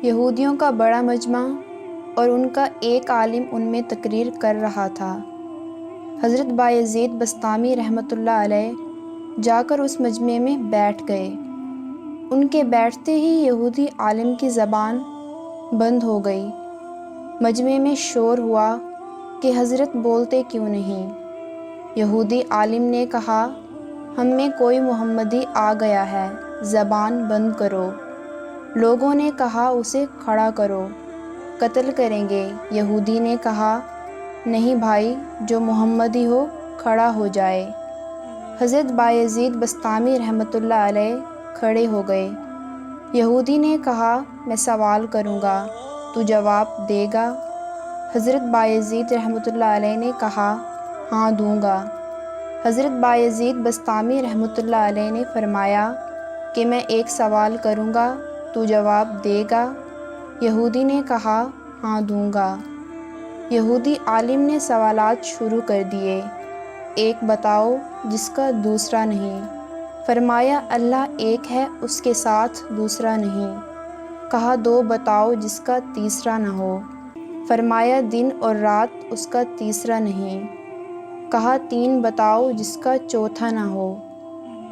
یہودیوں کا بڑا مجمع اور ان کا ایک عالم ان میں تقریر کر رہا تھا۔ حضرت بایزید بسطامی رحمۃ اللہ علیہ جا کر اس مجمع میں بیٹھ گئے۔ ان کے بیٹھتے ہی یہودی عالم کی زبان بند ہو گئی۔ مجمع میں شور ہوا کہ حضرت بولتے کیوں نہیں؟ یہودی عالم نے کہا، ہم میں کوئی محمدی آ گیا ہے، زبان بند کرو۔ لوگوں نے کہا، اسے کھڑا کرو، قتل کریں گے۔ یہودی نے کہا، نہیں بھائی، جو محمدی ہو کھڑا ہو جائے۔ حضرت بایزید بسطامی رحمۃ اللہ علیہ کھڑے ہو گئے۔ یہودی نے کہا، میں سوال کروں گا، تو جواب دے گا؟ حضرت بایزید رحمۃ اللہ علیہ نے کہا، ہاں دوں گا۔ حضرت بایزید بسطامی رحمۃ اللہ علیہ نے فرمایا کہ میں ایک سوال کروں گا، تو جواب دے گا؟ یہودی نے کہا، ہاں دوں گا۔ یہودی عالم نے سوالات شروع کر دیے۔ ایک بتاؤ جس کا دوسرا نہیں۔ فرمایا، اللہ ایک ہے، اس کے ساتھ دوسرا نہیں۔ کہا، دو بتاؤ جس کا تیسرا نہ ہو۔ فرمایا، دن اور رات، اس کا تیسرا نہیں۔ کہا، تین بتاؤ جس کا چوتھا نہ ہو۔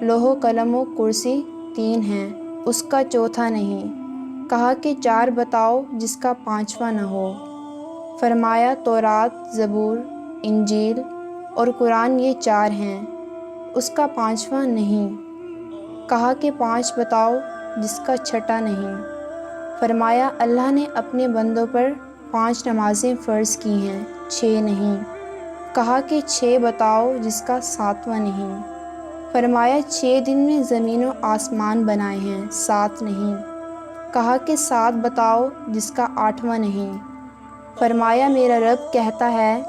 لوح و قلم و کرسی تین ہیں، اس کا چوتھا نہیں۔ کہا کہ چار بتاؤ جس کا پانچواں نہ ہو۔ فرمایا، تورات، زبور، انجیل اور قرآن یہ چار ہیں، اس کا پانچواں نہیں۔ کہا کہ پانچ بتاؤ جس کا چھٹا نہیں۔ فرمایا، اللہ نے اپنے بندوں پر 5 نمازیں فرض کی ہیں، 6 نہیں۔ کہا کہ 6 بتاؤ جس کا 7واں نہیں۔ فرمایا، 6 دن میں زمین و آسمان بنائے ہیں، 7 نہیں۔ کہا کہ 7 بتاؤ جس کا 8واں نہیں۔ فرمایا، میرا رب کہتا ہے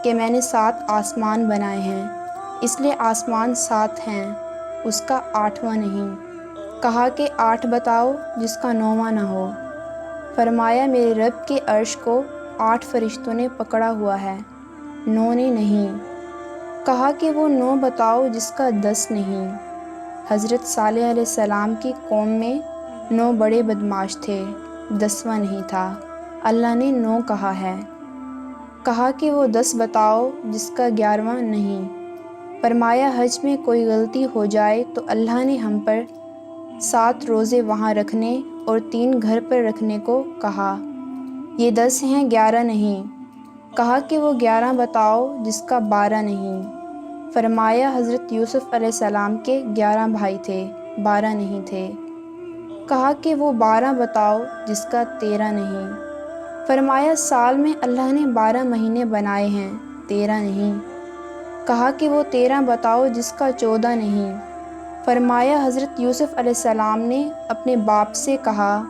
کہ میں نے 7 آسمان بنائے ہیں، اس لیے آسمان 7 ہیں، اس کا 8واں نہیں۔ کہا کہ 8 بتاؤ جس کا 9واں نہ ہو۔ فرمایا، میرے رب کے عرش کو 8 فرشتوں نے پکڑا ہوا ہے، 9 نے نہیں۔ کہا کہ وہ 9 بتاؤ جس کا 10 نہیں۔ حضرت صالح علیہ السلام کی قوم میں 9 بڑے بدمعاش تھے، 10واں نہیں تھا، اللہ نے 9 کہا ہے۔ کہا کہ وہ 10 بتاؤ جس کا 11واں نہیں۔ فرمایا، حج میں کوئی غلطی ہو جائے تو اللہ نے ہم پر 7 روزے وہاں رکھنے اور 3 گھر پر رکھنے کو کہا، یہ 10 ہیں، 11 نہیں۔ کہا کہ وہ 11 بتاؤ جس کا 12 نہیں۔ فرمایا، حضرت یوسف علیہ السلام کے 11 بھائی تھے، 12 نہیں تھے۔ کہا کہ وہ 12 بتاؤ جس کا 13 نہیں۔ فرمایا، سال میں اللہ نے 12 مہینے بنائے ہیں، 13 نہیں۔ کہا کہ وہ 13 بتاؤ جس کا 14 نہیں۔ فرمایا، حضرت یوسف علیہ السلام نے اپنے باپ سے کہا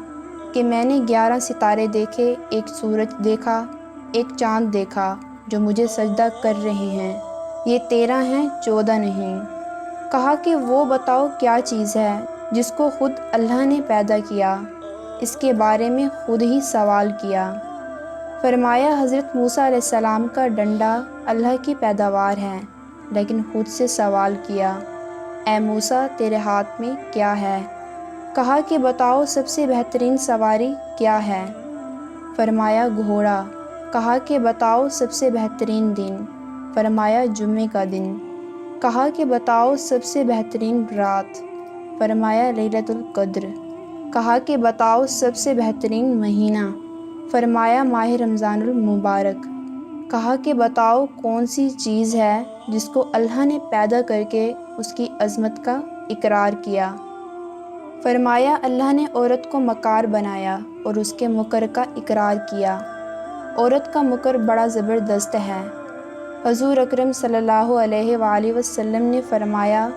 کہ میں نے 11 ستارے دیکھے، ایک سورج دیکھا، ایک چاند دیکھا جو مجھے سجدہ کر رہے ہیں، یہ 13 ہیں، 14 نہیں۔ کہا کہ وہ بتاؤ کیا چیز ہے جس کو خود اللہ نے پیدا کیا، اس کے بارے میں خود ہی سوال کیا۔ فرمایا، حضرت موسیٰ علیہ السلام کا ڈنڈا اللہ کی پیداوار ہے، لیکن خود سے سوال کیا، اے موسیٰ تیرے ہاتھ میں کیا ہے؟ کہا کہ بتاؤ سب سے بہترین سواری کیا ہے؟ فرمایا، گھوڑا۔ کہا کہ بتاؤ سب سے بہترین دن؟ فرمایا، جمعے کا دن۔ کہا کہ بتاؤ سب سے بہترین رات؟ فرمایا، لیلۃ القدر۔ کہا کہ بتاؤ سب سے بہترین مہینہ؟ فرمایا، ماہ رمضان المبارک۔ کہا کہ بتاؤ کون سی چیز ہے جس کو اللہ نے پیدا کر کے اس کی عظمت کا اقرار کیا؟ فرمایا، اللہ نے عورت کو مکار بنایا اور اس کے مکر کا اقرار کیا۔ عورت کا مکر بڑا زبردست ہے۔ حضور اکرم صلی اللہ علیہ وآلہ وسلم نے فرمایا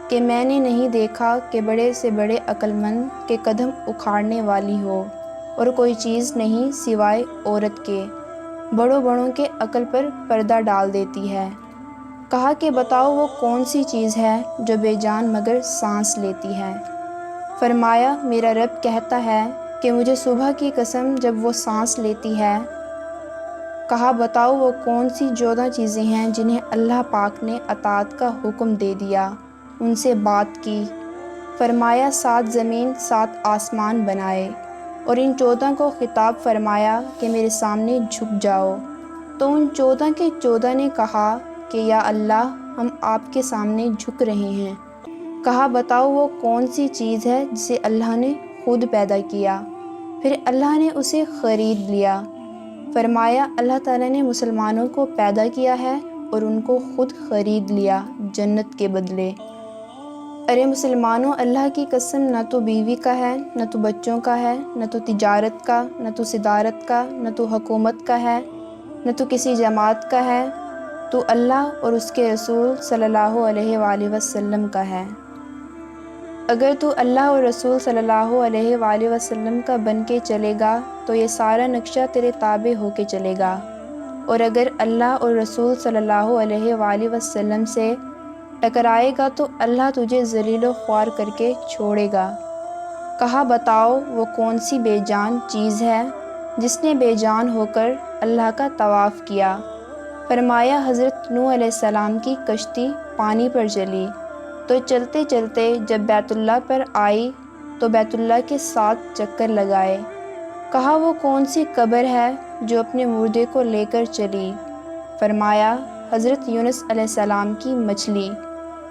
کہ میں نے نہیں دیکھا کہ بڑے سے بڑے عقل مند کے قدم اکھاڑنے والی ہو، اور کوئی چیز نہیں سوائے عورت کے، بڑوں بڑوں کے عقل پر پردہ ڈال دیتی ہے۔ کہا کہ بتاؤ وہ کون سی چیز ہے جو بے جان مگر سانس لیتی ہے؟ فرمایا، میرا رب کہتا ہے کہ مجھے صبح کی قسم جب وہ سانس لیتی ہے۔ کہا بتاؤ وہ کون سی 14 چیزیں ہیں جنہیں اللہ پاک نے اطاعت کا حکم دے دیا، ان سے بات کی؟ فرمایا، 7 زمین 7 آسمان بنائے۔ اور ان 14 کو خطاب فرمایا کہ میرے سامنے جھک جاؤ۔ تو ان 14 کے 14 نے کہا کہ یا اللہ، ہم آپ کے سامنے جھک رہے ہیں۔ کہا بتاؤ وہ کون سی چیز ہے جسے اللہ نے خود پیدا کیا، پھر اللہ نے اسے خرید لیا۔ فرمایا اللہ تعالیٰ نے مسلمانوں کو پیدا کیا ہے اور ان کو خود خرید لیا جنت کے بدلے۔ ارے مسلمانوں، اللہ کی قسم، نہ تو بیوی کا ہے، نہ تو بچوں کا ہے، نہ تو تجارت کا، نہ تو صدارت کا، نہ تو حکومت کا ہے، نہ تو کسی جماعت کا ہے، تو اللہ اور اس کے رسول صلی اللہ علیہ وآلہ وسلم کا ہے۔ اگر تو اللہ اور رسول صلی اللہ علیہ وآلہ وسلم کا بن کے چلے گا تو یہ سارا نقشہ تیرے تابع ہو کے چلے گا، اور اگر اللہ اور رسول صلی اللہ علیہ وآلہ وسلم سے ٹکرائے گا تو اللہ تجھے ذلیل و خوار کر کے چھوڑے گا۔ کہا بتاؤ وہ کون سی بے جان چیز ہے جس نے بے جان ہو کر اللہ کا طواف کیا؟ فرمایا حضرت نوح علیہ السلام کی کشتی پانی پر چلی، تو چلتے چلتے جب بیت اللہ پر آئی تو بیت اللہ کے 7 چکر لگائے۔ کہا وہ کون سی قبر ہے جو اپنے مردے کو لے کر چلی؟ فرمایا حضرت یونس علیہ السلام کی مچھلی،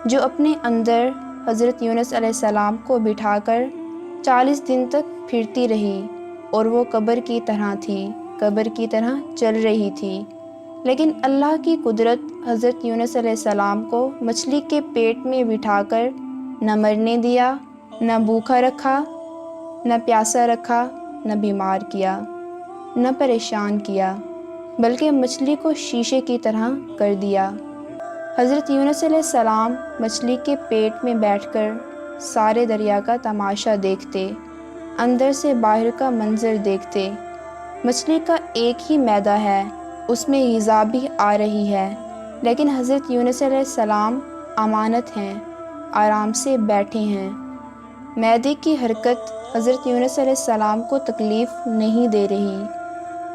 جو اپنے اندر حضرت یونس علیہ السلام کو بٹھا کر 40 دن تک پھرتی رہی، اور وہ قبر کی طرح تھی، قبر کی طرح چل رہی تھی۔ لیکن اللہ کی قدرت حضرت یونس علیہ السلام کو مچھلی کے پیٹ میں بٹھا کر نہ مرنے دیا، نہ بھوکا رکھا، نہ پیاسا رکھا، نہ بیمار کیا، نہ پریشان کیا، بلکہ مچھلی کو شیشے کی طرح کر دیا۔ حضرت یونس علیہ السلام مچھلی کے پیٹ میں بیٹھ کر سارے دریا کا تماشا دیکھتے، اندر سے باہر کا منظر دیکھتے۔ مچھلی کا ایک ہی معدہ ہے، اس میں غذا بھی آ رہی ہے، لیکن حضرت یونس علیہ السلام امانت ہیں، آرام سے بیٹھے ہیں۔ معدے کی حرکت حضرت یونس علیہ السلام کو تکلیف نہیں دے رہی،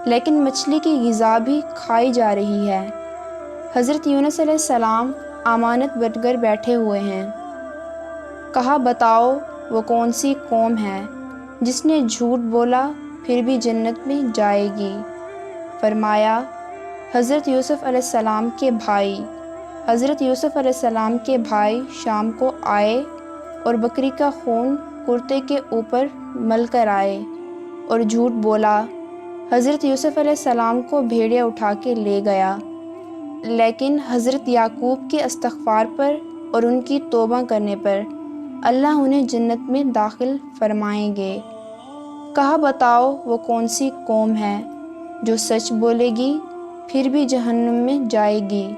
لیکن مچھلی کی غذا بھی کھائی جا رہی ہے۔ حضرت یونس علیہ السلام امانت بن کر بیٹھے ہوئے ہیں۔ کہا بتاؤ وہ کون سی قوم ہے جس نے جھوٹ بولا پھر بھی جنت میں جائے گی؟ فرمایا حضرت یوسف علیہ السلام کے بھائی۔ حضرت یوسف علیہ السلام کے بھائی شام کو آئے اور بکری کا خون کرتے کے اوپر مل کر آئے اور جھوٹ بولا۔ حضرت یوسف علیہ السلام کو بھیڑیا اٹھا کے لے گیا، لیکن حضرت یعقوب کے استغفار پر اور ان کی توبہ کرنے پر اللہ انہیں جنت میں داخل فرمائیں گے۔ کہا بتاؤ وہ کون سی قوم ہے جو سچ بولے گی پھر بھی جہنم میں جائے گی؟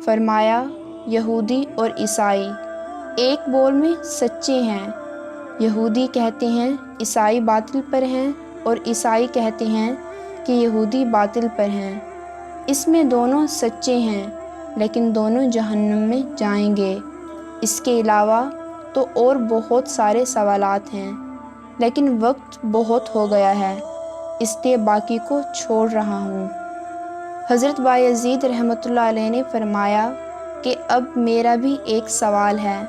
فرمایا یہودی اور عیسائی ایک بول میں سچے ہیں۔ یہودی کہتے ہیں عیسائی باطل پر ہیں، اور عیسائی کہتے ہیں کہ یہودی باطل پر ہیں۔ اس میں دونوں سچے ہیں، لیکن دونوں جہنم میں جائیں گے۔ اس کے علاوہ تو اور بہت سارے سوالات ہیں، لیکن وقت بہت ہو گیا ہے، اس لیے باقی کو چھوڑ رہا ہوں۔ حضرت بایزید رحمۃ اللہ علیہ نے فرمایا کہ اب میرا بھی ایک سوال ہے،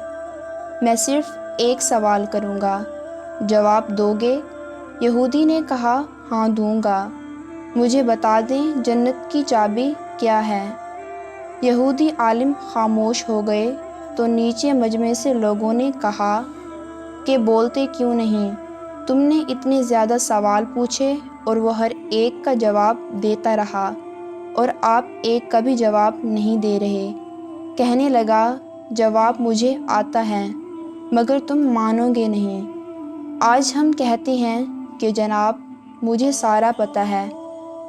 میں صرف ایک سوال کروں گا، جواب دو گے؟ یہودی نے کہا ہاں دوں گا، مجھے بتا دیں جنت کی چابی کیا ہے؟ یہودی عالم خاموش ہو گئے تو نیچے مجمع سے لوگوں نے کہا کہ بولتے کیوں نہیں؟ تم نے اتنے زیادہ سوال پوچھے اور وہ ہر ایک کا جواب دیتا رہا، اور آپ ایک کا بھی جواب نہیں دے رہے۔ کہنے لگا جواب مجھے آتا ہے مگر تم مانو گے نہیں۔ آج ہم کہتے ہیں کہ جناب مجھے سارا پتہ ہے،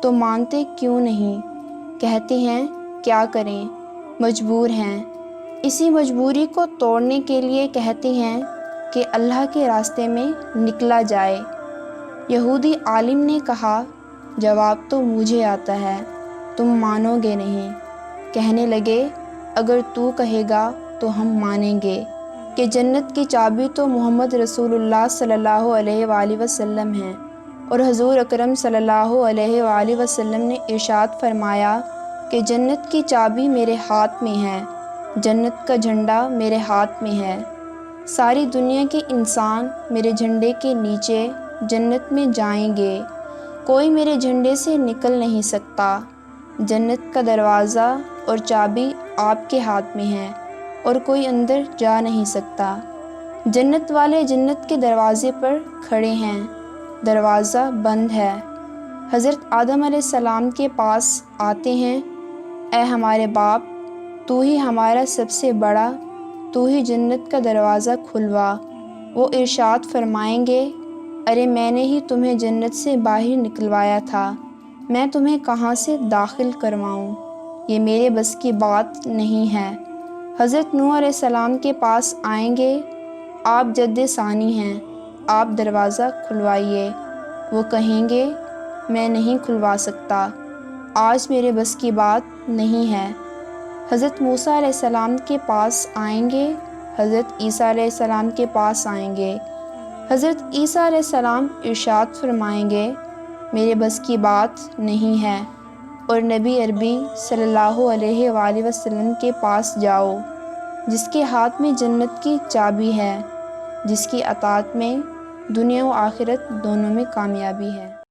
تو مانتے کیوں نہیں؟ کہتے ہیں کیا کریں، مجبور ہیں۔ اسی مجبوری کو توڑنے کے لیے کہتے ہیں کہ اللہ کے راستے میں نکلا جائے۔ یہودی عالم نے کہا جواب تو مجھے آتا ہے، تم مانو گے نہیں۔ کہنے لگے اگر تو کہے گا تو ہم مانیں گے کہ جنت کی چابی تو محمد رسول اللہ صلی اللہ علیہ وآلہ وسلم ہے، اور حضور اکرم صلی اللہ علیہ وآلہ وسلم نے ارشاد فرمایا کہ جنت کی چابی میرے ہاتھ میں ہے، جنت کا جھنڈا میرے ہاتھ میں ہے، ساری دنیا کے انسان میرے جھنڈے کے نیچے جنت میں جائیں گے، کوئی میرے جھنڈے سے نکل نہیں سکتا۔ جنت کا دروازہ اور چابی آپ کے ہاتھ میں ہے اور کوئی اندر جا نہیں سکتا۔ جنت والے جنت کے دروازے پر کھڑے ہیں، دروازہ بند ہے۔ حضرت آدم علیہ السلام کے پاس آتے ہیں، اے ہمارے باپ، تو ہی ہمارا سب سے بڑا، تو ہی جنت کا دروازہ کھلوا۔ وہ ارشاد فرمائیں گے، ارے میں نے ہی تمہیں جنت سے باہر نکلوایا تھا، میں تمہیں کہاں سے داخل کرواؤں، یہ میرے بس کی بات نہیں ہے۔ حضرت نوح علیہ السلام کے پاس آئیں گے، آپ جد ثانی ہیں، آپ دروازہ کھلوائیے۔ وہ کہیں گے، میں نہیں کھلوا سکتا، آج میرے بس کی بات نہیں ہے۔ حضرت موسیٰ علیہ السلام کے پاس آئیں گے، حضرت عیسیٰ علیہ السلام کے پاس آئیں گے۔ حضرت عیسیٰ علیہ السلام ارشاد فرمائیں گے، میرے بس کی بات نہیں ہے، اور نبی عربی صلی اللہ علیہ وآلہ وسلم کے پاس جاؤ، جس کے ہاتھ میں جنت کی چابی ہے، جس کی اطاعت میں دنیا و آخرت دونوں میں کامیابی ہے۔